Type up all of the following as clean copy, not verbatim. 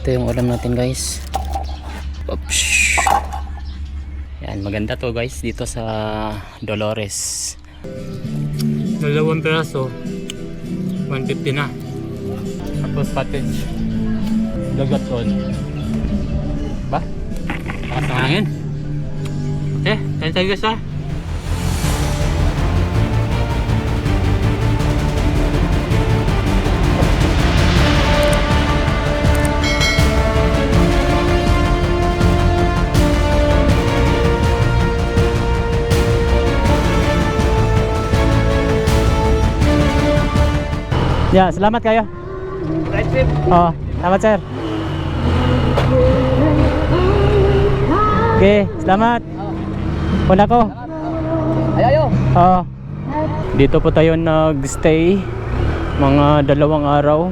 Ito yung ulam natin guys. Oops. Yan, maganda to guys dito sa Dolores. Dalawang peraso 150 na. Tapos package dagat on. Ba? Lakas ng hangin. Okay, kain tayo guys ha. Ya, selamat kayo. Right trip. Oh, selamat sir. Oke, selamat. Punta ko. Ayo. Oh. Dito po tayo nag-stay mga 2 araw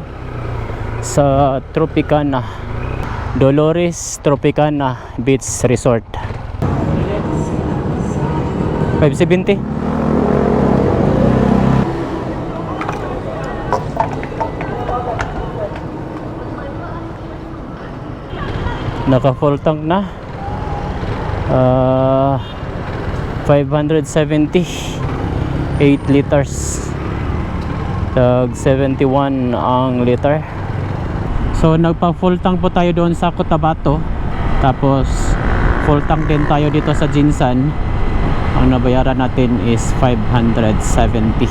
sa Tropicana. Dolores Tropicana Beach Resort. 570. Naka full tank na 570 8 liters tag 71 ang liter. So nagpa full tank po tayo doon sa Cotabato, tapos full tank din tayo dito sa Jinsan. Ang nabayaran natin is 570.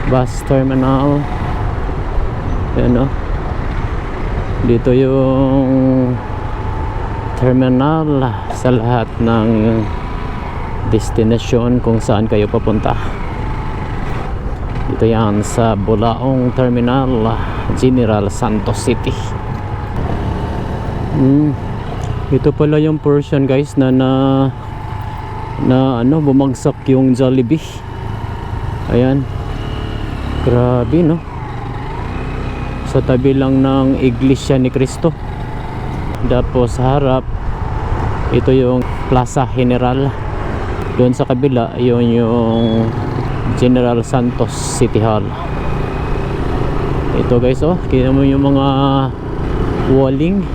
Bus terminal. Yan o, dito yung terminal sa lahat ng destination kung saan kayo papunta. Dito yan sa Bulaong Terminal, General Santos City. Ito pala yung portion guys na bumagsak yung Jollibee. Ayan, grabe no, sa tabi lang ng Iglesia ni Cristo. Tapos sa harap, ito yung Plaza General. Doon sa kabila, yun yung General Santos City Hall. Ito guys, oh, kita mo yung mga walling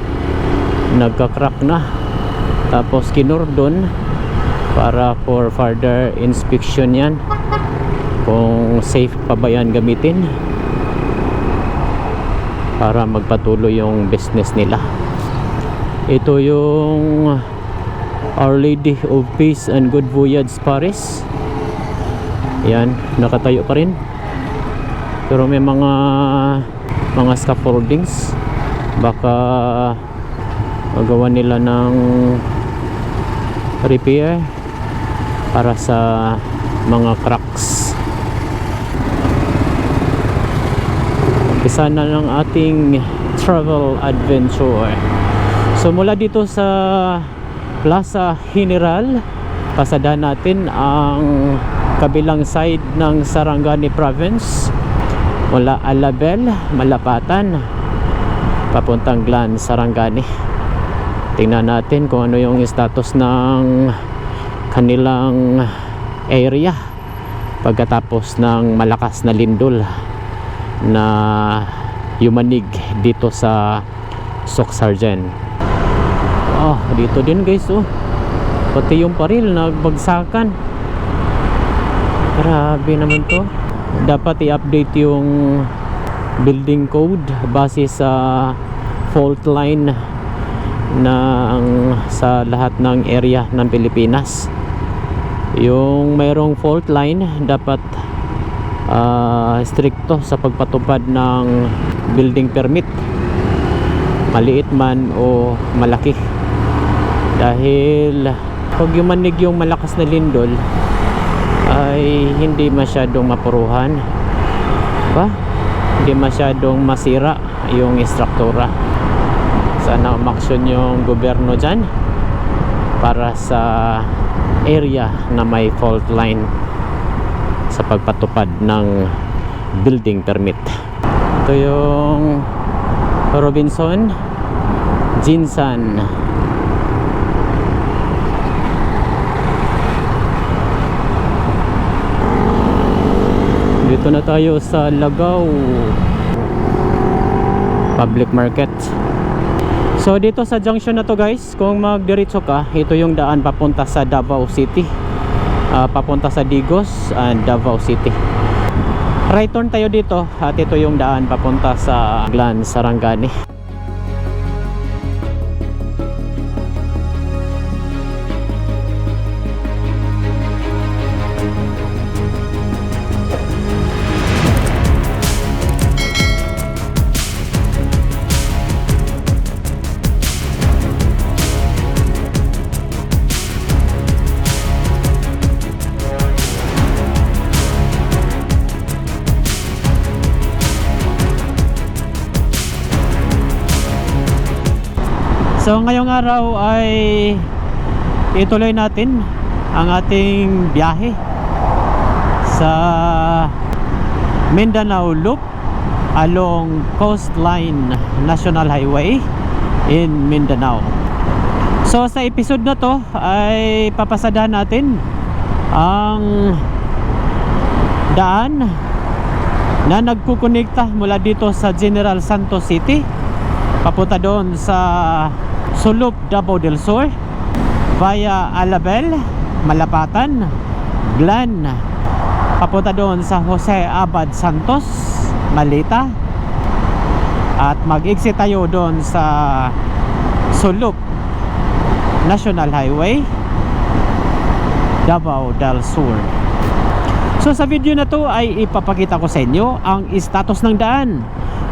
nagka-crack na. Tapos kinordon para for further inspection yan, kung safe pa ba yan gamitin para magpatuloy yung business nila. Ito yung Our Lady of Peace and Good Voyage Paris. Yan, nakatayo pa rin. Pero may mga scaffoldings. Baka magawa nila ng repair para sa mga cracks. Umpisa na ng ating travel adventure. So mula dito sa Plaza General, pasadahan natin ang kabilang side ng Sarangani Province mula Alabel, Malapatan papuntang Glan, Sarangani. Tingnan natin kung ano yung status ng kanilang area pagkatapos ng malakas na lindol na yumanig dito sa Soksargen. Oh, dito din guys, oh, pati yung paril nagbagsakan. Grabe naman to. Dapat i-update yung building code base sa fault line sa lahat ng area ng Pilipinas. Yung mayroong fault line dapat stricto sa pagpatupad ng building permit, maliit man o malaki. Dahil pag yumanig yung malakas na lindol ay hindi masyadong mapuruhan, ba? Hindi masyadong masira yung istruktura. Sana umaksyon yung gobyerno dyan para sa area na may fault line sa pagpatupad ng building permit. Ito yung Robinson Jinsan. Dito na tayo sa Lagaw Public Market. So dito sa junction na to guys, kung magdiretso ka, ito yung daan papunta sa Davao City, papunta sa Digos and Davao City. Right turn tayo dito at ito yung daan papunta sa Glan, Sarangani. So ngayong araw ay ituloy natin ang ating biyahe sa Mindanao Loop along Coastline National Highway in Mindanao. So sa episode na to ay papasadahan natin ang daan na nagkukonekta mula dito sa General Santos City papunta doon sa Sulup, Davao del Sur via Alabel, Malapatan, Glan, papunta doon sa Jose Abad Santos, Malita, at mag-exit tayo doon sa Sulup National Highway, Davao del Sur. So sa video na to ay ipapakita ko sa inyo ang status ng daan,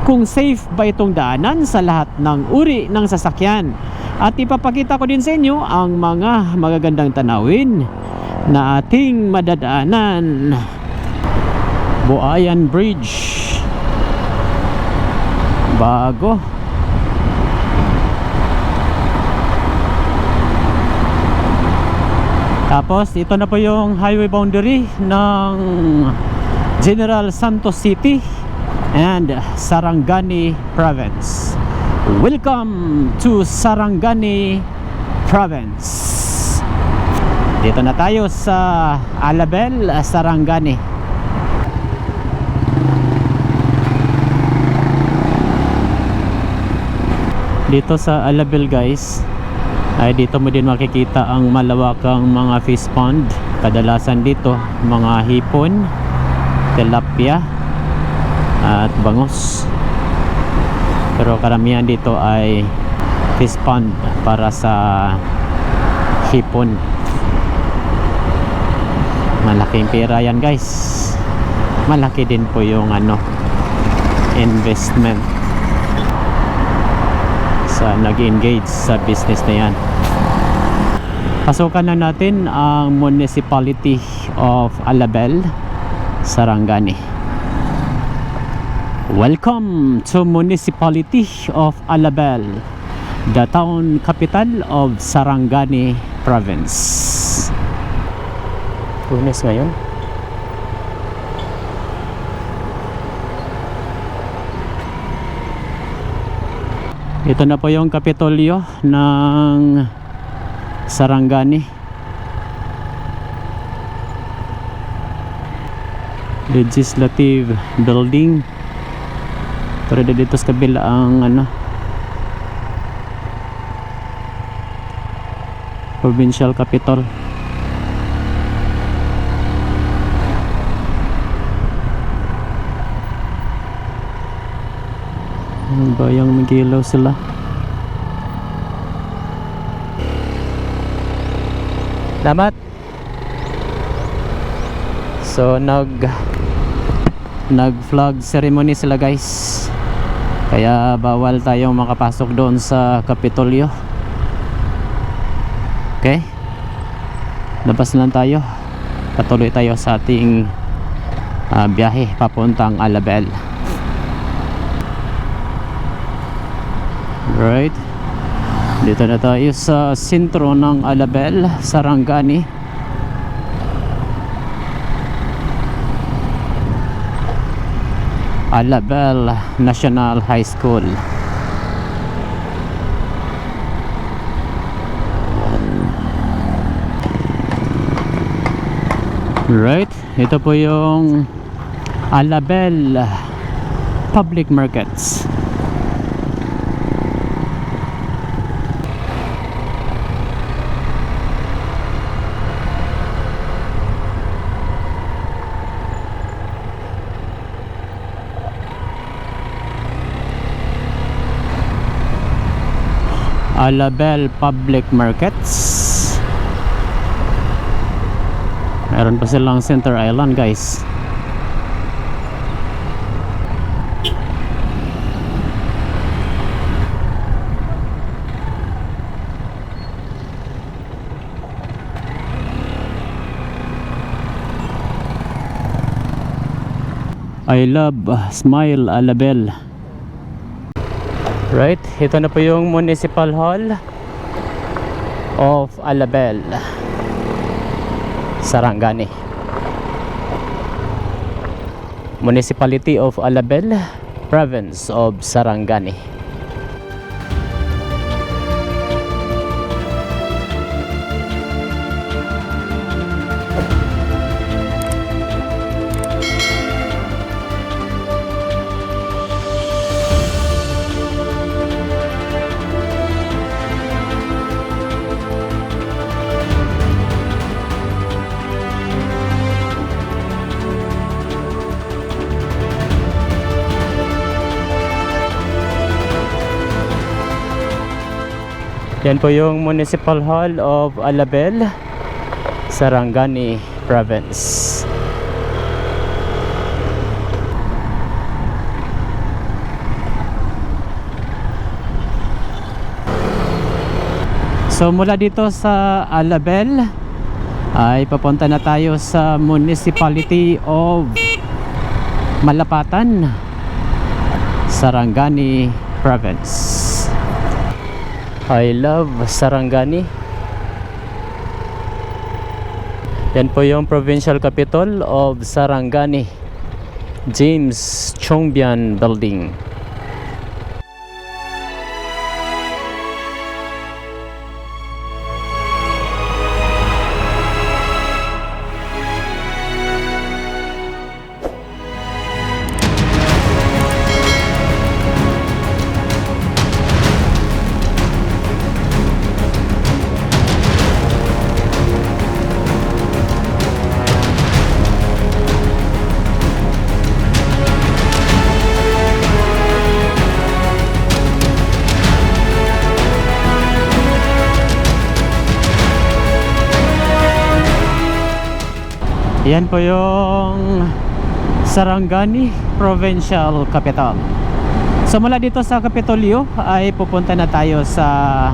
kung safe ba itong daanan sa lahat ng uri ng sasakyan, at ipapakita ko din sa inyo ang mga magagandang tanawin na ating madadaanan. Buayan Bridge, bago. Tapos ito na po yung highway boundary ng General Santos City and Sarangani Province. Welcome to Sarangani Province. Dito na tayo sa Alabel, Sarangani. Dito sa Alabel guys, ay dito mo din makikita ang malawakang mga fish pond. Kadalasan dito mga hipon, tilapia at bangos, pero karamihan dito ay fish pond para sa hipon. Malaking pera yan guys, malaki din po yung investment sa nag-engage sa business na yan. Pasukan na natin ang Municipality of Alabel, Sarangani. Welcome to Municipality of Alabel, the town capital of Sarangani Province. Lunes ngayon. Ito na po yung Kapitolyo ng Sarangani. Legislative Building. Pero dito sa kabila ang Provincial Capital. Ang bayang magilaw sila. Salamat. So nag-flag ceremony sila guys, kaya bawal tayong makapasok doon sa Kapitolyo. Okay, labas lang tayo, patuloy tayo sa ating biyahe papuntang Alabel. Right, dito na tayo sa sentro ng Alabel, Sarangani. Alabel National High School. Right, ito po yung Alabel Public Markets. Alabel Public Markets. Meron pa silang Center Island, guys. I love Smile Alabel. Right, ito na po yung Municipal Hall of Alabel, Sarangani. Municipality of Alabel, Province of Sarangani. Yan po yung Municipal Hall of Alabel, Sarangani Province. So mula dito sa Alabel ay papunta na tayo sa Municipality of Malapatan, Sarangani Province. I love Sarangani. Yan po yung provincial capital of Sarangani, James Chongbian Building. Yan po yung Sarangani Provincial Capital. So mula dito sa Kapitolyo ay pupunta na tayo sa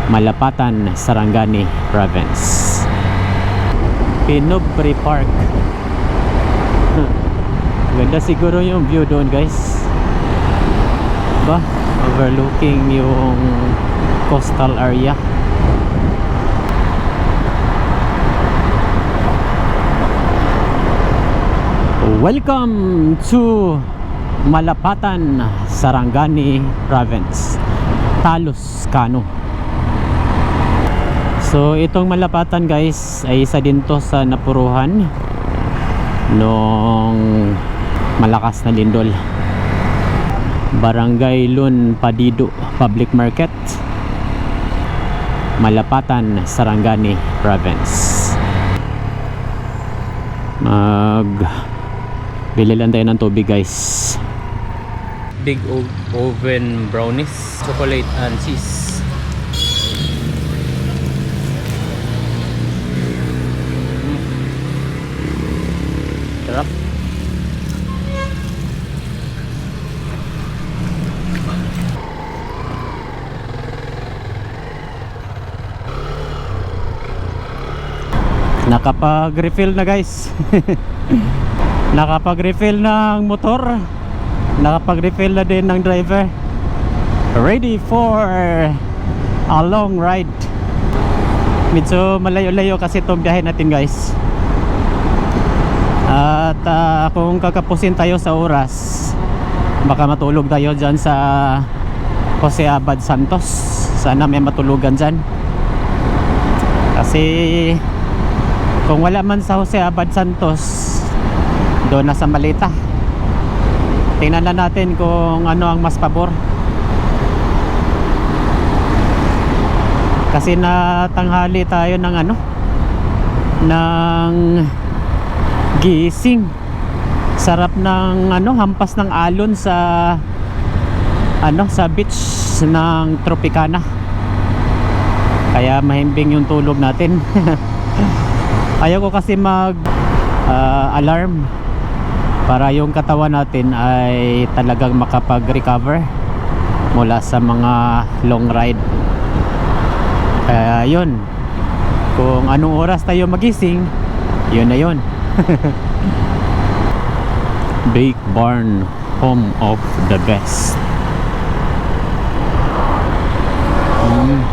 Malapatan, Sarangani Province. Pinubri Park. Ganda siguro yung view doon, guys. Ba? Overlooking yung coastal area. Welcome to Malapatan, Sarangani Province, Talos, Cano. So itong Malapatan, guys, ay isa din to sa napuruhan nung malakas na lindol. Barangay Lun Padido Public Market, Malapatan, Sarangani Province. Bili lang tayo ng tubig, guys. Big oven brownies, chocolate and cheese. Sarap. Nakapag-refill na, guys. Nakapag-refill ng motor, nakapag-refill na din ng driver. Ready for a long ride. Medyo malayo-layo kasi itong biyahe natin, guys. At kung kakapusin tayo sa oras, baka matulog tayo dyan sa Jose Abad Santos. Sana may matulugan dyan. Kasi kung wala man sa Jose Abad Santos, doon na sa Malita. Tingnan na natin kung ano ang mas pabor. Kasi natanghali tayo ng ng gising. Sarap ng hampas ng alon sa sa beach ng Tropicana. Kaya mahimbing yung tulog natin. Ayaw ko kasi mag alarm para yung katawan natin ay talagang makapag-recover mula sa mga long ride. Kaya yun, kung anong oras tayo magising, yun na yun. Bake Barn, home of the best.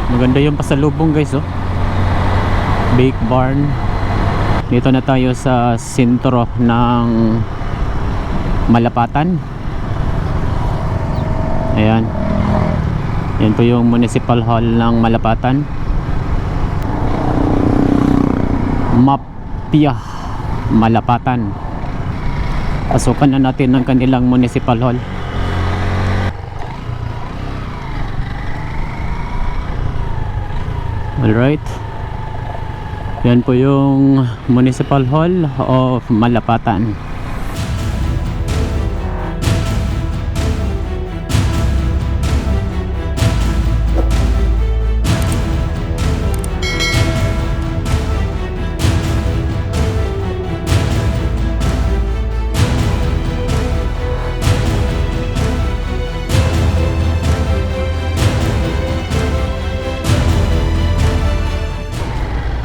Maganda yung pasalubong guys, oh. Bake Barn. Dito na tayo sa sentro ng Malapatan. Ayan. Yan po yung Municipal Hall ng Malapatan. Mapia, Malapatan. Pasukan na natin ang kanilang Municipal Hall. Alright. Yan po yung Municipal Hall of Malapatan.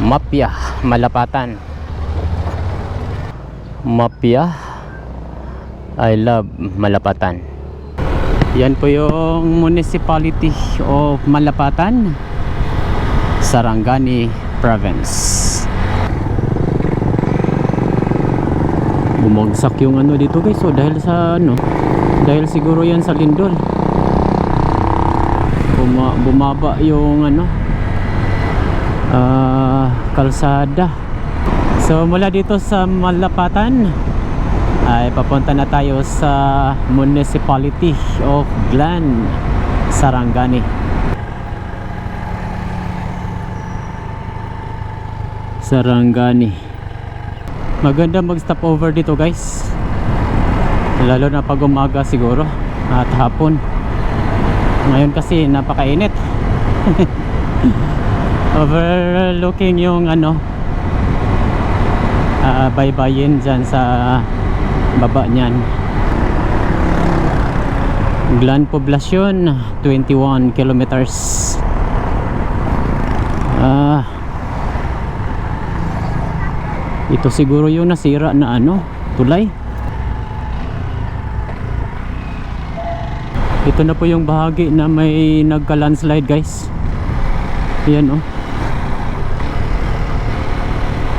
Mapia, Malapatan. Mapia, I love Malapatan. Yan po yung Municipality of Malapatan, Sarangani Province. Bumagsak yung ano dito guys, so dahil sa ano, dahil siguro yan sa lindol. Bumaba yung ano, kalsada. So mula dito sa Malapatan ay papunta na tayo sa Municipality of Glan, Sarangani. Sarangani. Maganda mag stop over dito guys, lalo na pag umaga siguro at hapon. Ngayon kasi napakainit. Overlooking yung ano, baybayin dyan sa baba nyan. Glan Poblacion, 21 kilometers. Ito siguro yung nasira na ano, tulay. Ito na po yung bahagi na may nagka-landslide guys. Yan, oh.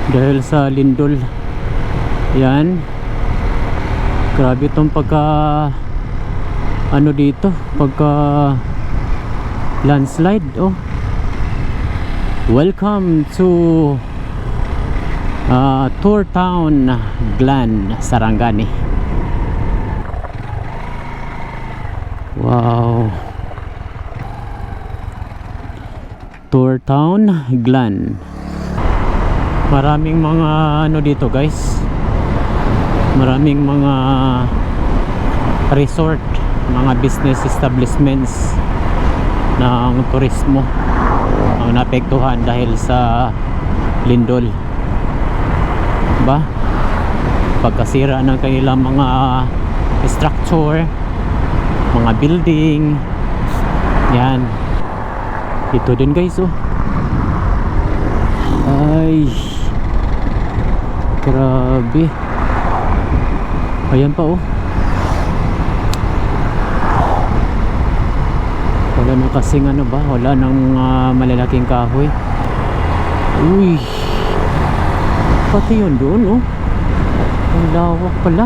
Dahil sa lindol. Yan. Grabe itong pagka ano dito, pagka landslide, oh. Welcome to Tour Town Glan, Sarangani. Wow. Tour Town Glan. Maraming mga ano dito guys, maraming mga resort, mga business establishments ng turismo ang naapektuhan dahil sa lindol. Ba? Pagkasira ng kanilang mga structure, mga building. Yan. Ito din guys, oh. Ay, grabe. Ayan pa, oh. Wala nang kasing ano ba, wala nang malalaking kahoy. Uy, pati yun doon, oh. Ang lawak pala.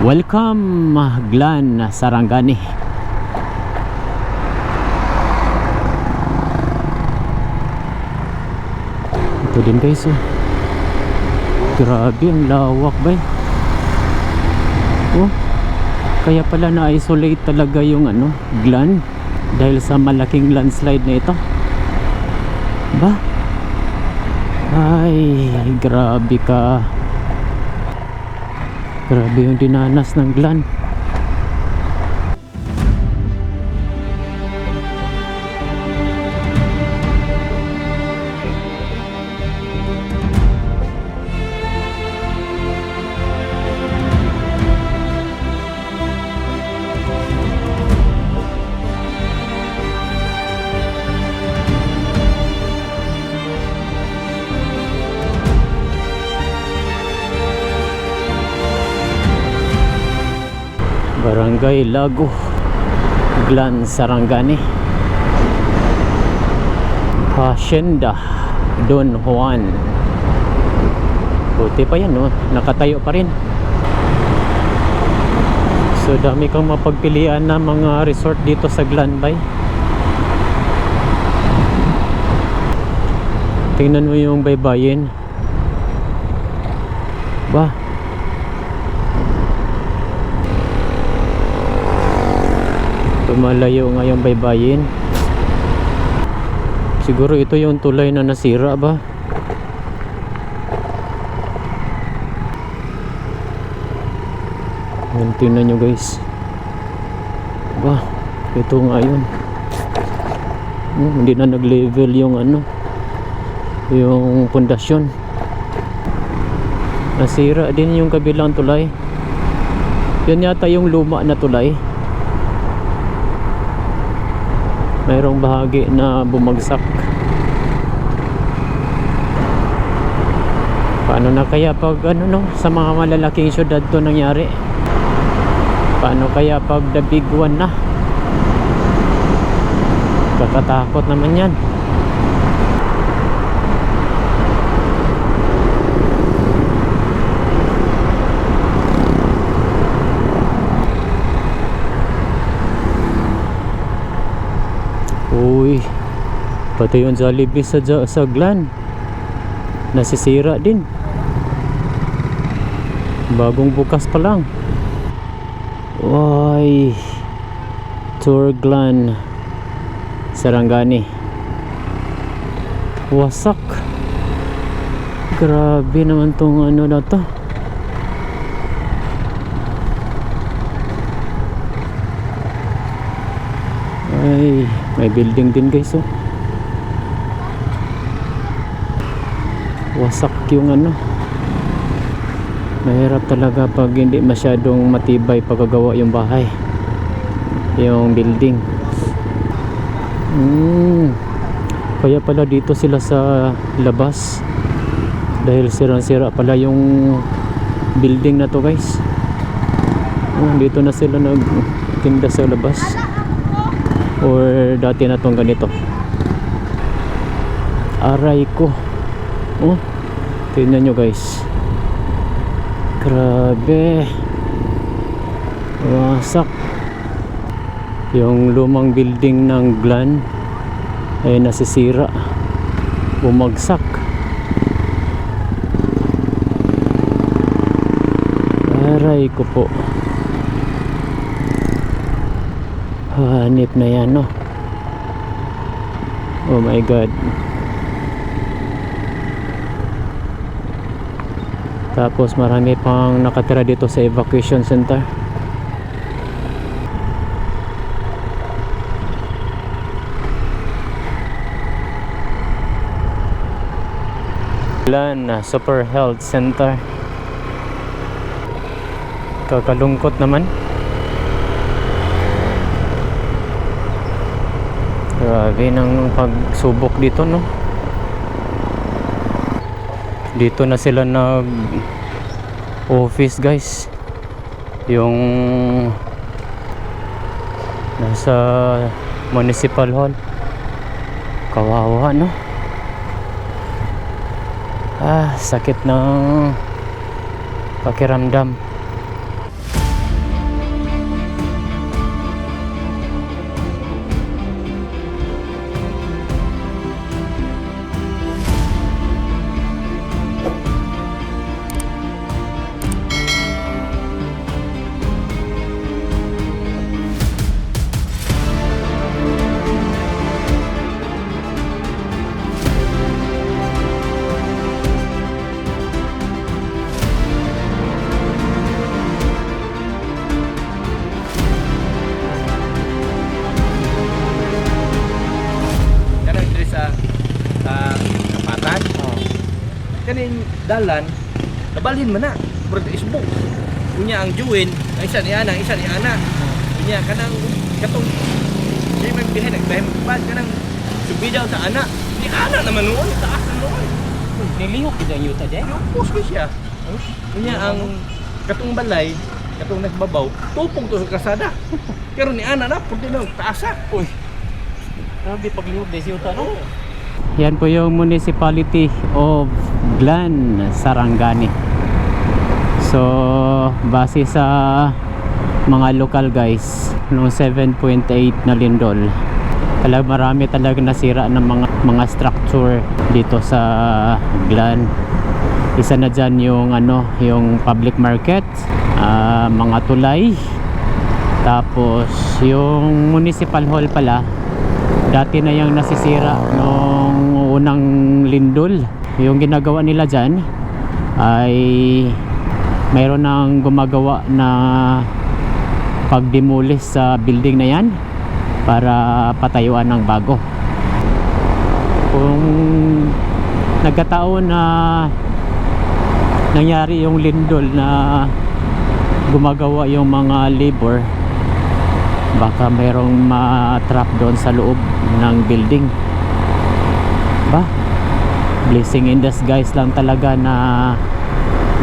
Welcome Glan, Sarangani. Ito din guys, oh. Grabe, ang lawak ba, oh. Kaya pala na-isolate talaga yung ano, Glan, dahil sa malaking landslide na ito. Ba? Ay, grabe ka. Grabe yung dinanas ng Glan. Barangay Lago, Glan, Sarangani. Hacienda Don Juan. Buti pa yan, no? Nakatayo pa rin. So dami kang mapagpilian na mga resort dito sa Glanbay. Tingnan mo yung baybayin. Ba, lumalayo nga yung baybayin. Siguro ito yung tulay na nasira ba? Yan, tingnan nyo guys. Ba, ito nga yun. Hindi na nag-level yung ano, yung pundasyon. Nasira din yung kabilang tulay. Yan yata yung luma na tulay. Mayroong bahagi na bumagsak. Paano na kaya pag ano, no, sa mga malalaking syudad to nangyari? Paano kaya pag the big one na? Kakatakot naman yan. Uy, pati yung Jollibee sa Glan nasisira din. Bagong bukas pa lang. Uy, Tour Glan, Sarangani. Wasak. Grabe naman tong ano na to. Ay, may building din guys, oh. Wasak yung ano. Mahirap talaga pag hindi masyadong matibay pagkagawa yung bahay, yung building. Kaya pala dito sila sa labas, dahil sirang-sira pala yung building na to guys. Dito na sila nagtinda sa labas. Or dati na tong ganito. Aray ko. Oh, tingnan nyo guys. Grabe. Wasak. Yung lumang building ng Glan ay nasisira. Bumagsak. Aray ko po. Hanip na yan, no? Oh my God. Tapos marami pang nakatira dito sa evacuation center. Glan Super Health Center. Kakalungkot naman. Grabe ng pagsubok dito, no? Dito na sila nag office guys. Yung nasa municipal hall. Kawawa, no? Sakit ng pakiramdam. Kaning dalan nabalhin man na purta isbog unya ang juwin ang isa ni ana unya kanang katong di man bihay nagbahay magpad kanang subidaw sa ana di ana naman noon taas na noon Nilihok kita yung yuta dyan. yung post ko siya unya ang katong balay katong nagbabaw, tupong to sa kasada. Pero ni ana na pud na taasa. Uy. Grabe paglihog dahil siya no? Yan po yung Municipality of Glan, Sarangani. So, base sa mga local guys, no 7.8 na lindol. Marami talaga nasira ng mga structure dito sa Glan. Isa na dyan yung yung public market, mga tulay. Tapos yung municipal hall pala, dati na yung nasisira nung unang lindol. Yung ginagawa nila dyan ay mayroon nang gumagawa na pagdemolis sa building na yan para patayuan ng bago. Kung nagkataon na nangyari yung lindol na gumagawa yung mga labor, baka mayroong ma-trap doon sa loob ng building. Blessing in disguise lang talaga na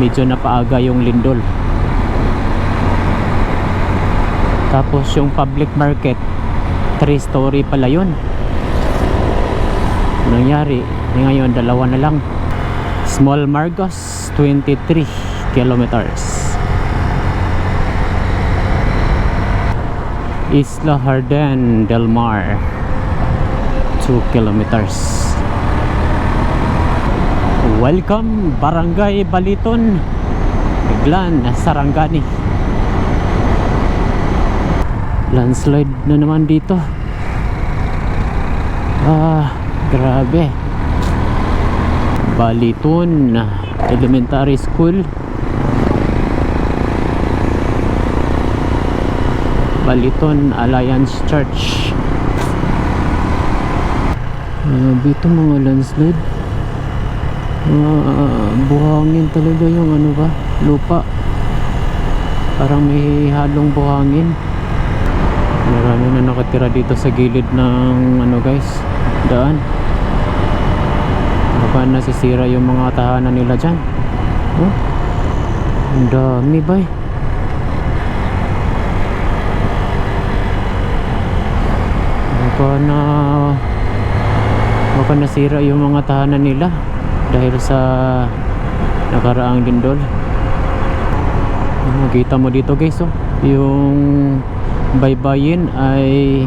medyo napaaga yung lindol. Tapos yung public market, 3-story pala yun. Nangyari ngayon 2 na lang. Small Marcos, 23 kilometers. Isla Harden del Mar, 2 kilometers. Welcome Barangay Baliton, Glan, Sarangani. Landslide na naman dito. Grabe. Baliton Elementary School, Baliton Alliance Church. Dito mga landslide. Buhangin talaga yung lupa. Parang may halong buhangin. Marami na nakatira dito sa gilid ng guys, daan. Baka nasisira yung mga tahanan nila dyan. Ang dami ba eh. Baka nasira yung mga tahanan nila dahil sa nakaraang lindol. Makita mo dito guys, yung baybayin ay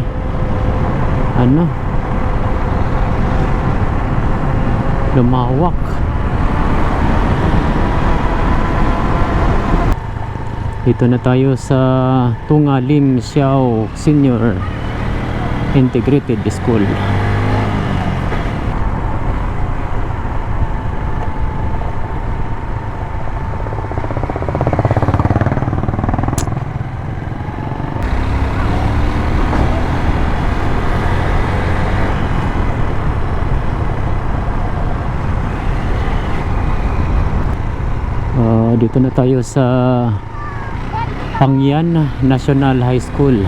lumawak. Dito na tayo sa Tunga Lim Siao Senior Integrated School. Dito na tayo sa Pangyan National High School.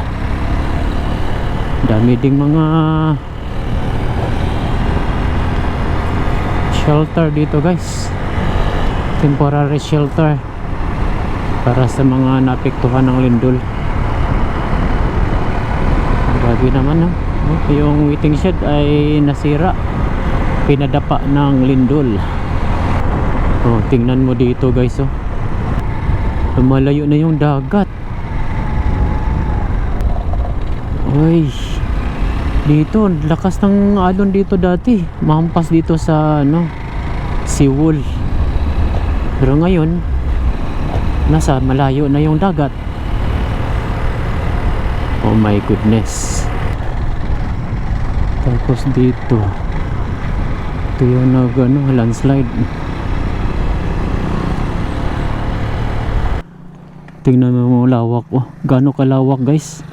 Dami ding mga shelter dito guys, temporary shelter para sa mga napektuhan ng lindol. Grabe naman yung waiting shed ay nasira, pinadapa ng lindol. Tingnan mo dito guys, lumalayo na yung dagat. Uy, dito lakas ng alon dito dati, mahampas dito sa seawall. Pero ngayon nasa malayo na yung dagat. Oh my goodness. Tapos dito ito yung landslide. Tingnan mo lawak. Gaano kalawak guys,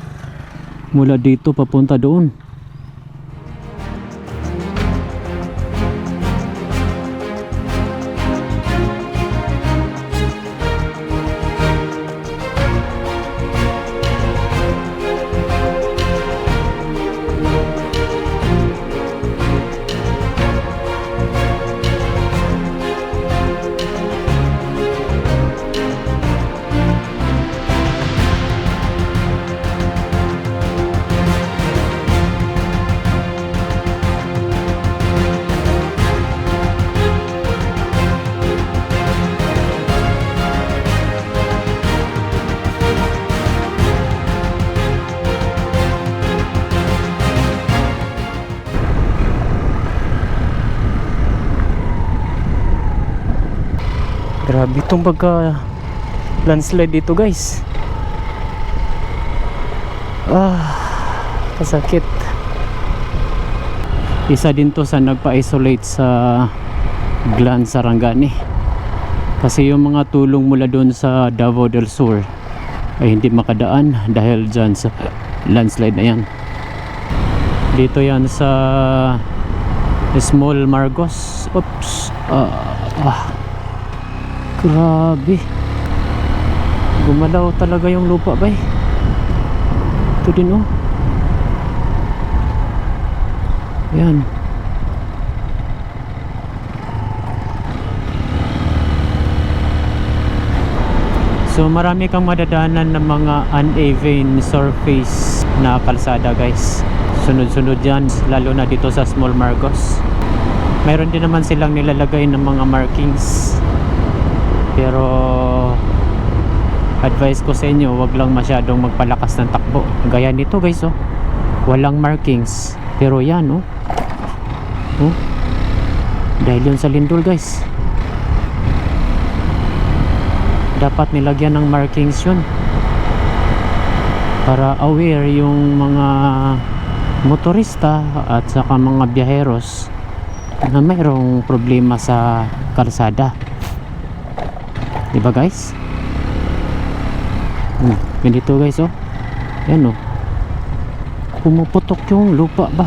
mula dito papunta doon. Grabe itong pagka landslide dito guys. Kasakit. Isa din to sa nagpa-isolate sa Glan Sarangani. Kasi yung mga tulong mula doon sa Davao del Sur ay hindi makadaan dahil dyan sa landslide na yan. Dito yan sa Small Marcos. Oops. Grabe. Gumalaw talaga yung lupa ba eh. Ito din oh. Yan. So marami kang madadaanan ng mga uneven surface na kalsada guys. Sunod-sunod yan, lalo na dito sa Small Marcos. Mayroon din naman silang nilalagay ng mga markings. Pero advice ko sa inyo, wag lang masyadong magpalakas ng takbo. Gaya nito guys oh. Walang markings. Pero yan oh. Oh. Dahil yun sa lindol guys. Dapat nilagyan ng markings yun. Para aware yung mga motorista at saka mga biyaheros na mayroong problema sa kalsada. Diba guys? Ganito guys oh. Yan oh. Pumuputok yung lupa ba?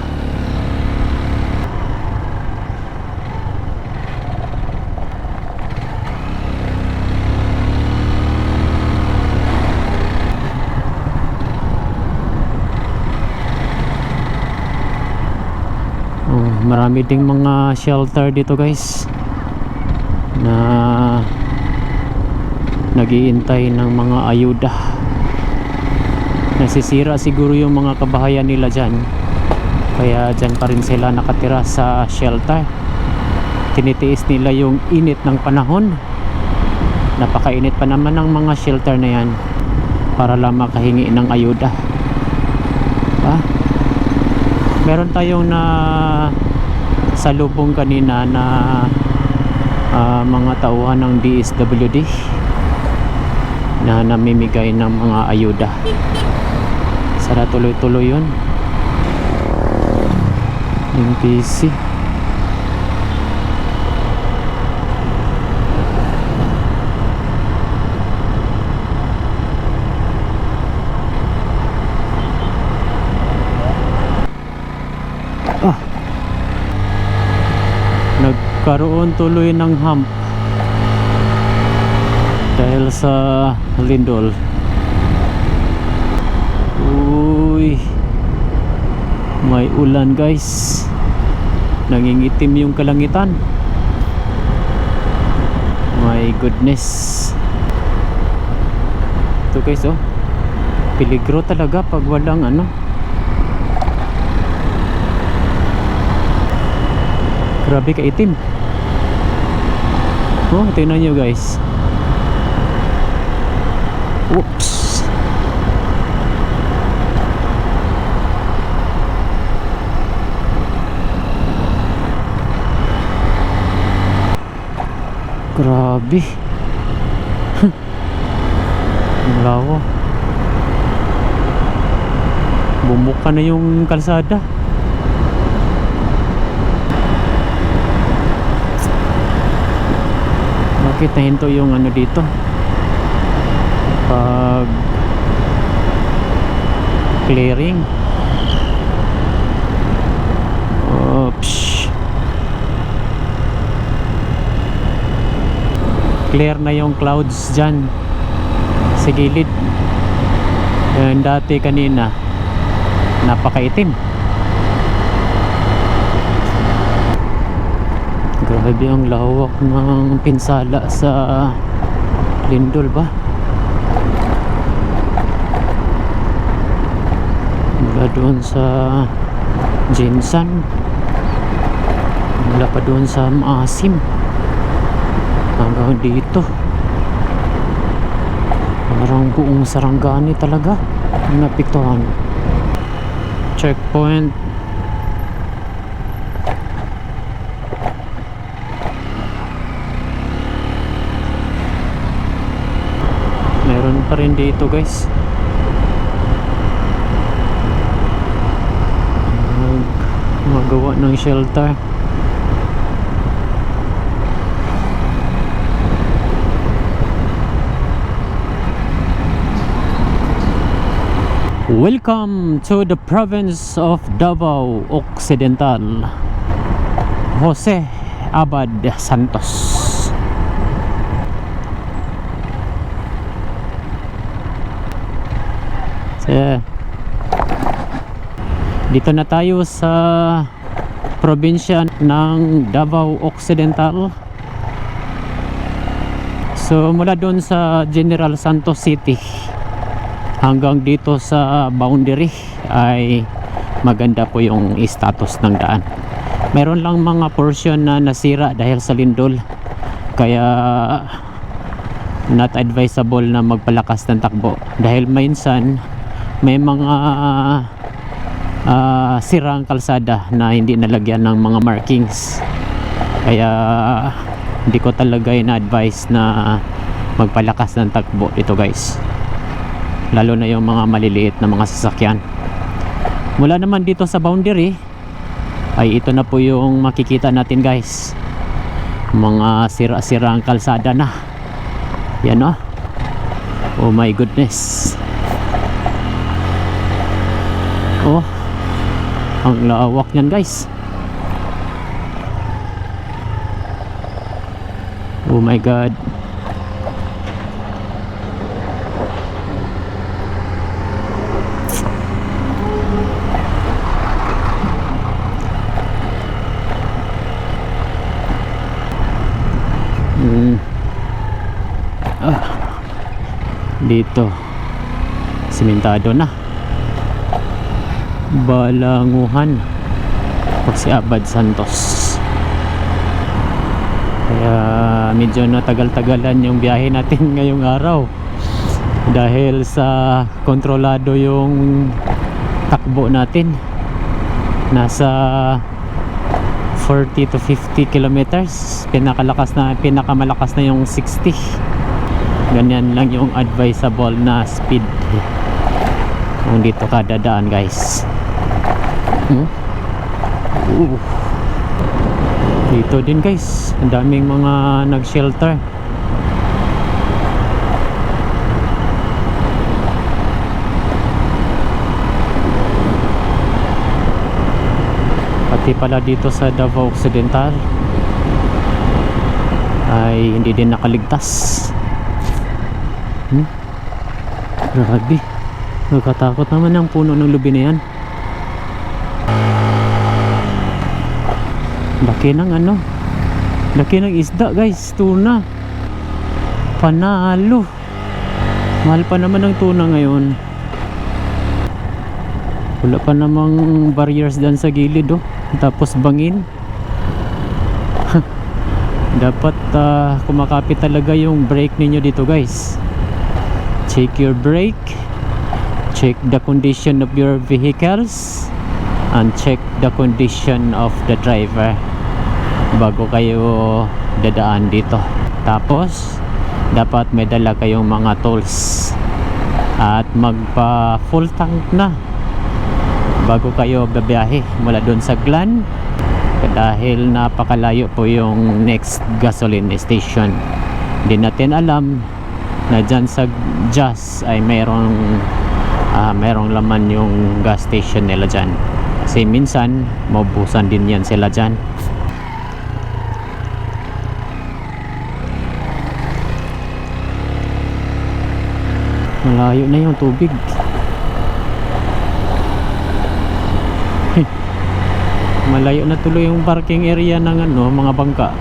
Marami ding mga shelter dito guys na nag-iintay ng mga ayuda. Nasisira siguro yung mga kabahayan nila dyan, kaya dyan pa rin sila nakatira sa shelter. Tinitiis nila yung init ng panahon. Napakainit pa naman ng mga shelter na yan para lang makahingi ng ayuda. Meron tayong na salubong kanina na mga tauhan ng DSWD na namimigay ng mga ayuda. Sana tuloy-tuloy yun yung PC. Nagkaroon tuloy ng hump dahil sa lindol. Uy, may ulan guys. Nangingitim yung kalangitan. My goodness. Ito guys oh, peligro talaga pag walang ano. Grabe kaitim. Oh, tingnan nyo guys. Oops. Grabe. Ang lawa. Bumuka na yung kalsada. Bakit nahinto yung ano dito pag clearing? Oops. Clear na yung clouds dyan sa gilid. Yan, dati kanina napakaitim. Grabe ang lawak ng pinsala sa lindol ba? Mula doon sa Jinsan, mula pa doon sa Maasim hanggang dito. Parang buong Sarangani talaga napiktuhan. Checkpoint. pa rin dito guys. Magawa ng shelter. Welcome to the province of Davao Occidental. Jose Abad Santos. Dito na tayo sa probinsya ng Davao Occidental. So mula doon sa General Santos City hanggang dito sa boundary ay maganda po yung status ng daan. Meron lang mga portion na nasira dahil sa lindol, kaya not advisable na magpalakas ng takbo dahil minsan may mga sirang kalsada na hindi nalagyan ng mga markings, kaya hindi ko talaga ina-advise na magpalakas ng takbo dito guys, lalo na yung mga maliliit na mga sasakyan. Mula naman dito sa boundary ay ito na po yung makikita natin guys, mga sira-sirang kalsada na yan, oh. Oh my goodness. Oh, ang lawak niyan guys. Oh my god. Dito simentado na, Balanguhan o si Abad Santos, kaya medyo natagal-tagalan yung biyahe natin ngayong araw dahil sa kontrolado yung takbo natin. Nasa 40 to 50 kilometers, pinakamalakas na yung 60. Ganyan lang yung advisable na speed kung dito ka dadaan guys. Dito din guys, ang daming mga nag-shelter. Pati pala dito sa Davao Occidental ay hindi din nakaligtas. Grabe, nagkatakot naman ang puno ng lubi na yan. Laki ng laki ng isda guys, tuna. Panalo. Mahal pa naman ang tuna ngayon. Wala pa namang barriers dyan sa gilid, oh. Tapos bangin. Dapat kumakapit talaga yung brake ninyo dito guys. Check your brake, check the condition of your vehicles, and check the condition of the driver bago kayo dadaan dito. Tapos dapat may dala kayong mga tools at magpa full tank na bago kayo babiyahe mula doon sa Glan, dahil napakalayo po yung next gasoline station. Hindi natin alam na dyan sa Jas ay merong laman yung gas station nila dyan, kasi minsan maubusan din yan sila dyan. Malayo na yung tubig. Malayo na tuloy yung parking area ng mga bangka.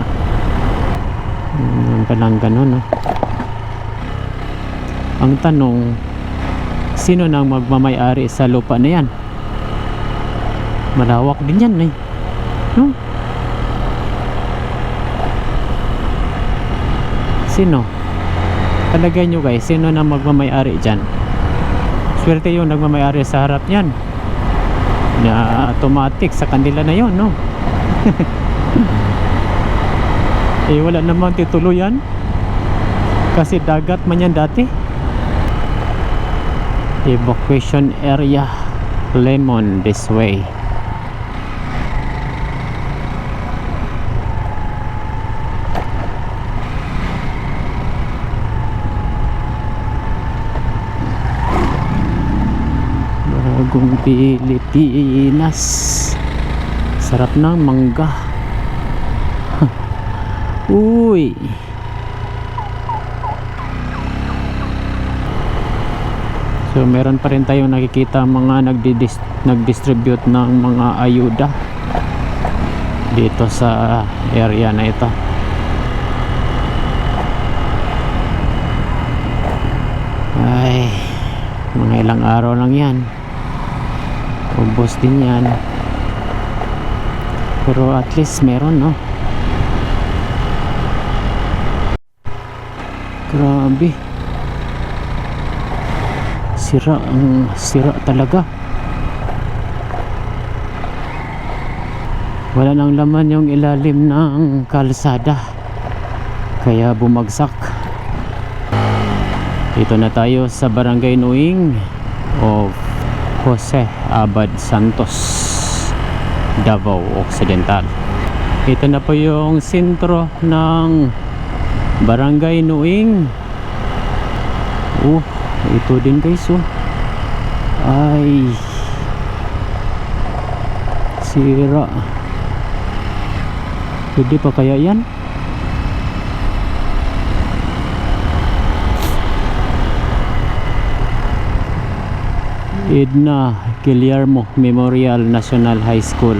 Palang ganun, Ang tanong, sino nang magmamay-ari sa lupa na yan? Malawak din yan, no? Sino? Palagay nyo guys, sino nang magmamay-ari dyan? Swerte yung nagmamay-ari sa harap yan, na automatic sa kanila na yon, no? Wala namang tituluyan kasi dagat man yan dati. Evacuation area Lemon this way. Bagong Pilipinas. Sarap ng mangga. Uy. So meron pa rin tayong nakikita mga nagdistribute ng mga ayuda dito sa area na ito. Ay, mga ilang araw lang yan, ubos din yan, pero at least meron, no? Grabe, sira talaga. Wala nang laman yung ilalim ng kalsada, kaya bumagsak. Dito na tayo sa Barangay Nuing of Jose Abad Santos, Davao Occidental. Ito na po yung sentro ng Barangay Nuing. Ito din guys, ay sira. Pwede pa kaya yan? Edna Guillermo Memorial National High School.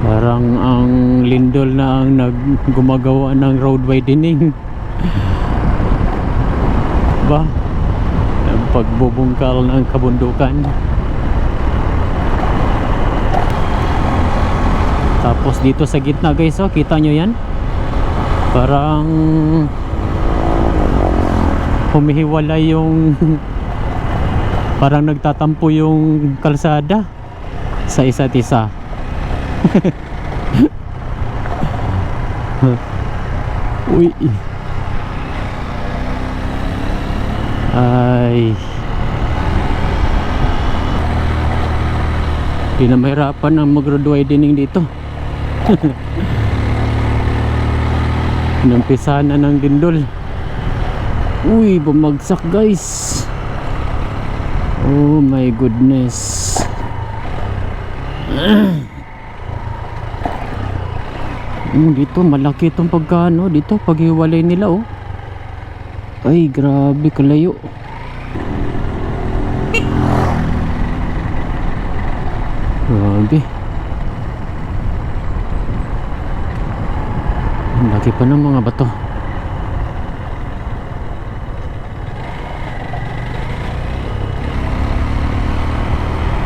Parang ang lindol na ang gumagawa ng road widening. Ba? Ang pagbubungkal ng kabundukan. Tapos dito sa gitna guys, kita nyo yan? Parang humihiwalay yung parang nagtatampo yung kalsada sa isa't isa. Uy, ay di na mahirapan ang mag-road widening dito. Nampisa na ng lindol. Uy, bumagsak guys. Oh my goodness. Dito malaki itong pagkano dito, paghiwalay nila ay grabe kalayo. Grabe, ang laki pa ng mga bato.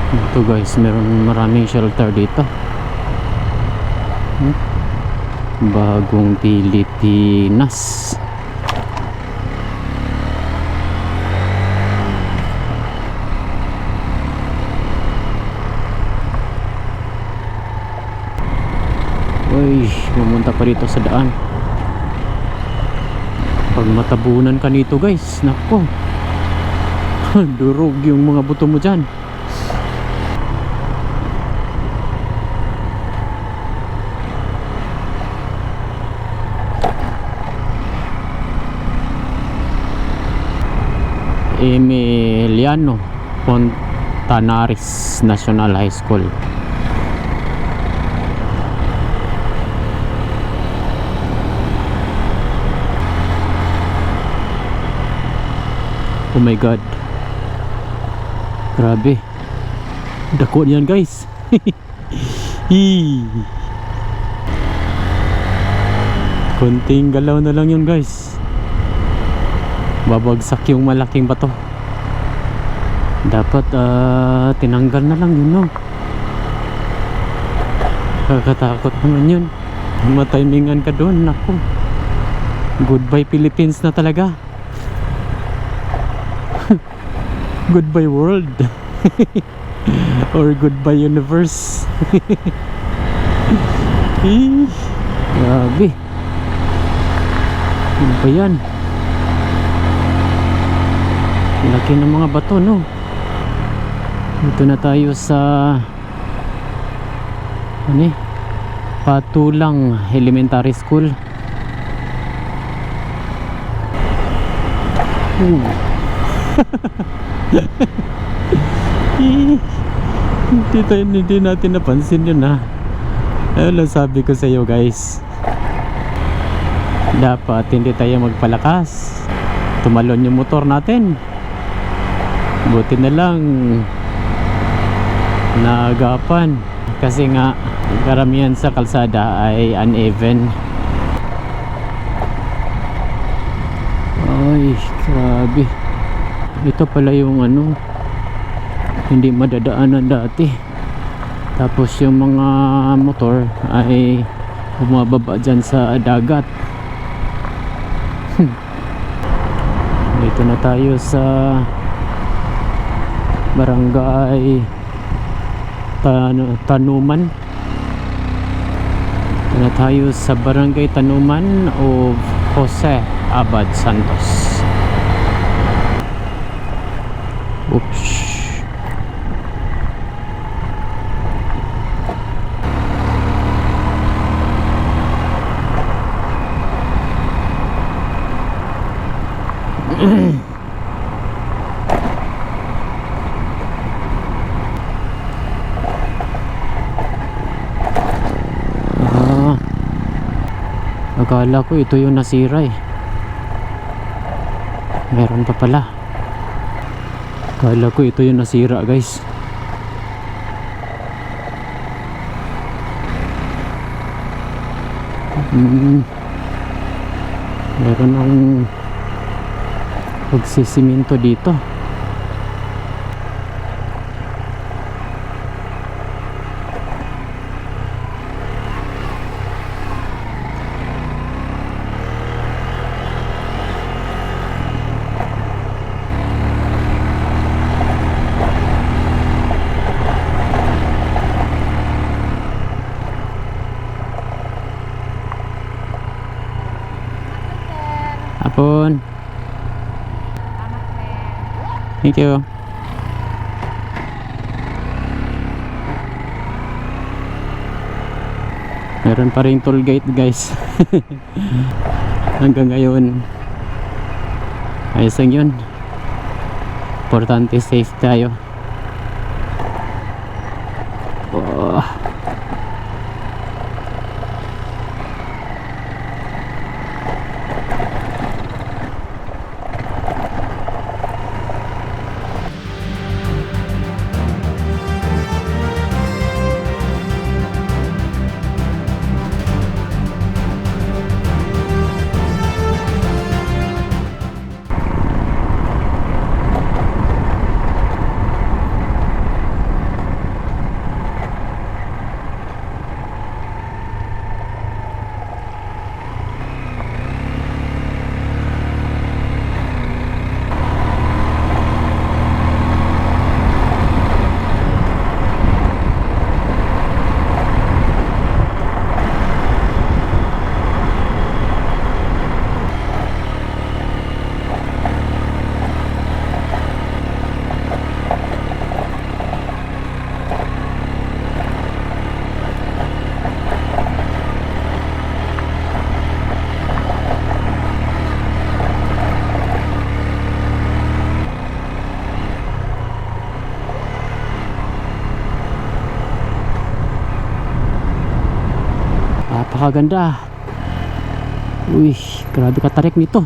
Ito guys, meron maraming shelter dito. Bagong Pilipinas. Uy, pumunta pa dito sa daan. Pag matabunan ka nito guys, nako, durog yung mga buto mo dyan. Emiliano Fontanaris National High School. Oh my god, grabe, dako niyan guys. Konting galaw na lang yun guys, babagsak yung malaking bato. Dapat tinanggal na lang yun, no? Kakatakot naman yun. Matimingan ka doon, naku, goodbye Philippines na talaga. Goodbye world. Or goodbye universe. Grabe, ano ba yan? Laki ng mga bato, no? Dito na tayo sa ano eh, Patulang Elementary School. Hindi natin napansin yun, ha. Ayun lang sabi ko sa iyo, guys, dapat hindi tayo magpalakas, tumalon yung motor natin. Buti na lang naagapan, kasi nga karamihan sa kalsada ay uneven. Ay, grabe. Ito pala yung ano, hindi madadaanan dati. Tapos yung mga motor ay bumababa dyan sa dagat. Dito na tayo sa barangay Tanuman. Dito na tayo sa barangay Tanuman of Jose Abad Santos. Oops. Akala ko ito yung nasira eh. Meron pa pala. Akala ko ito yung nasira, guys. Meron ang pagsisiminto dito. Apon. Thank you. Meron pa rin toll gate, guys. Hanggang ngayon ayos lang yun. Importante safe tayo. Oh. Napakaganda. Uy, grabe katarik nito.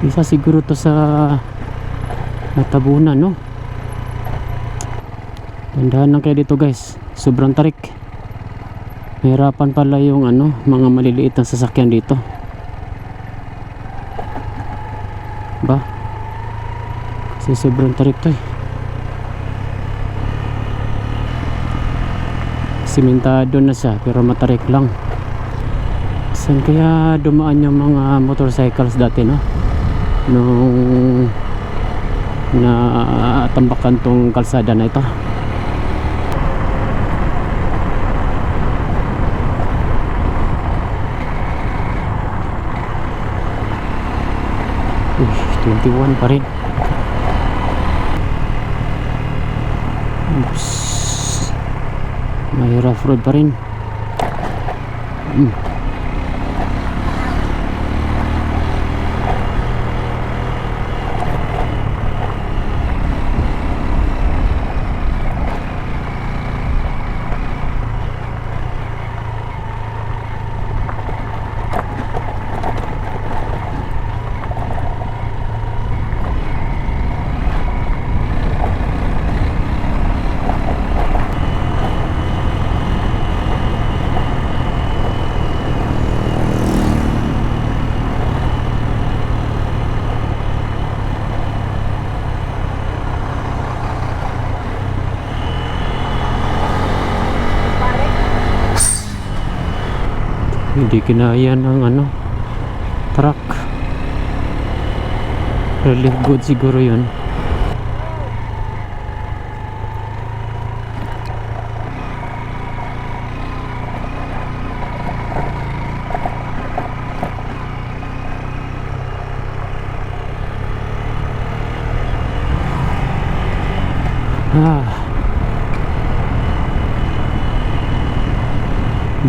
Isa siguro to sa natabunan, no? Tandaan lang kayo dito, guys. Sobrang tarik. Mahirapan pala yung ano, mga maliliit na sasakyan dito. Ba? Kasi sobrang tarik to eh. Simentado na siya pero matarik lang. Saan kaya dumaan yung mga motorcycles dati, no? Nung natambakan tong kalsada na ito. Uy, 21 pa rin. Oops. May rough road pa rin. Hindi kinaya ng truck. Relief good siguro yun.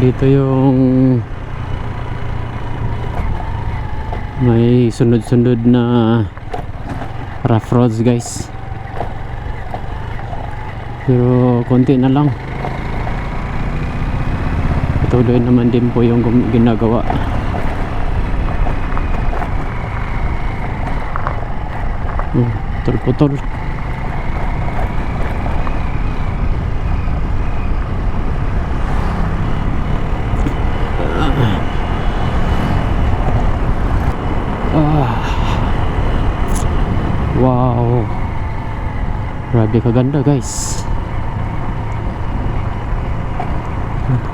Dito yung may sunod-sunod na rough roads guys, pero konti na lang. Patuloy naman din po yung ginagawa. Putol-putol. Wow, grabe kaganda guys.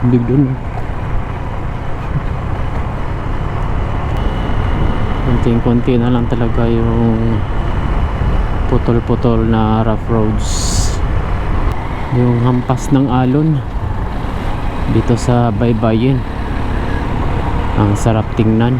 Tubig dun. Konting-konti na lang talaga yung putol-putol na rough roads. Yung hampas ng alon dito sa baybayin, ang sarap tingnan.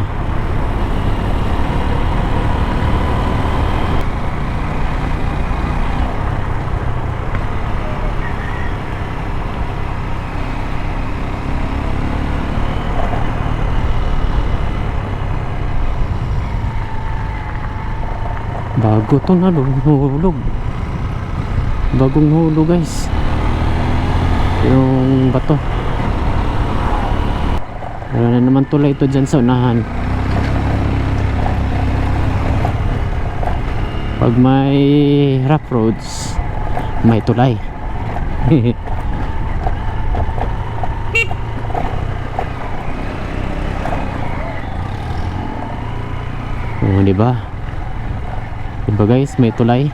Bago to na hulog. Bagong hulog guys. Yung bato. Wala na naman tulay ito dyan sa unahan. Pag may rough roads, may tulay. Oh, diba? Diba guys, may tulay.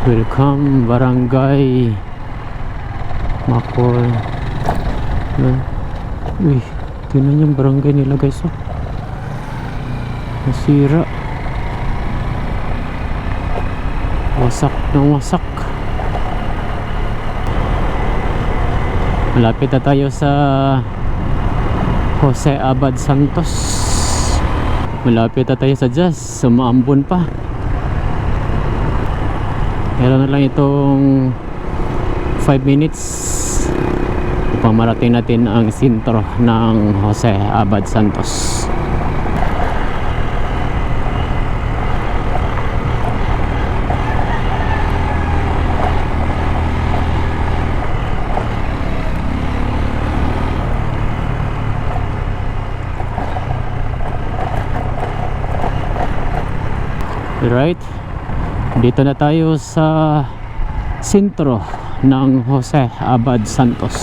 Welcome Barangay Macol. Uy, tingnan yung barangay nila guys, oh. Nasira. Wasak ng wasak. Malapit na tayo sa Jose Abad Santos. Malapit na tayo sa Jazz. Sumaambon pa. Meron na lang itong 5 minutes upang marating natin ang sentro ng Jose Abad Santos. Right, dito na tayo sa sentro ng Jose Abad Santos.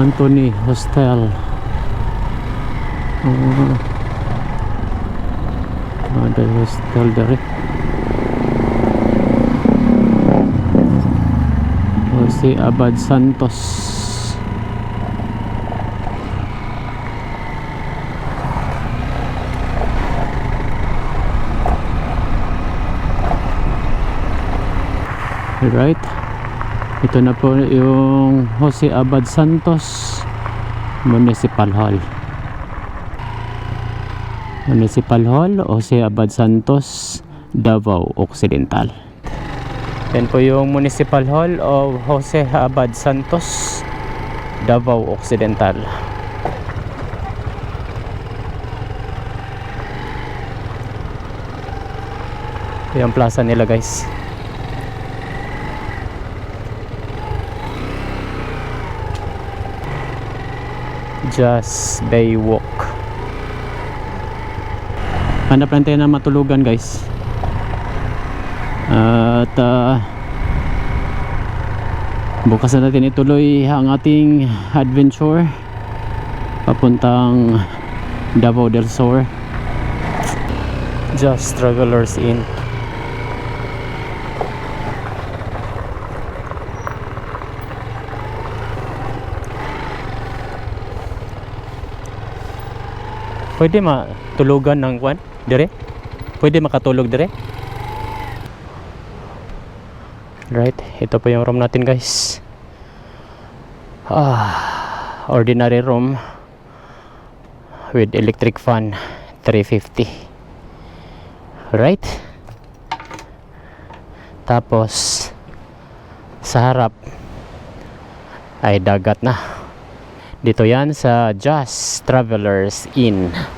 Anthony Hostel. Ada hostel dari Jose Abad Santos. Alright, ito na po yung Jose Abad Santos Municipal Hall. Municipal Hall, Jose Abad Santos, Davao Occidental. Yan po yung Municipal Hall of Jose Abad Santos, Davao Occidental. Yung plaza nila guys. Just Baywalk. Hanap lang tayo na matulugan guys. At bukas na natin ituloy ang ating adventure papuntang Davao del Sur. Just Travelers Inn. Pwede matulugan ng kwan dire? Pwede makatulog dire? Right, ito po yung room natin guys. Ordinary room with electric fan, 350. Right? Tapos sa harap ay dagat na. Dito yan sa Just Travelers Inn.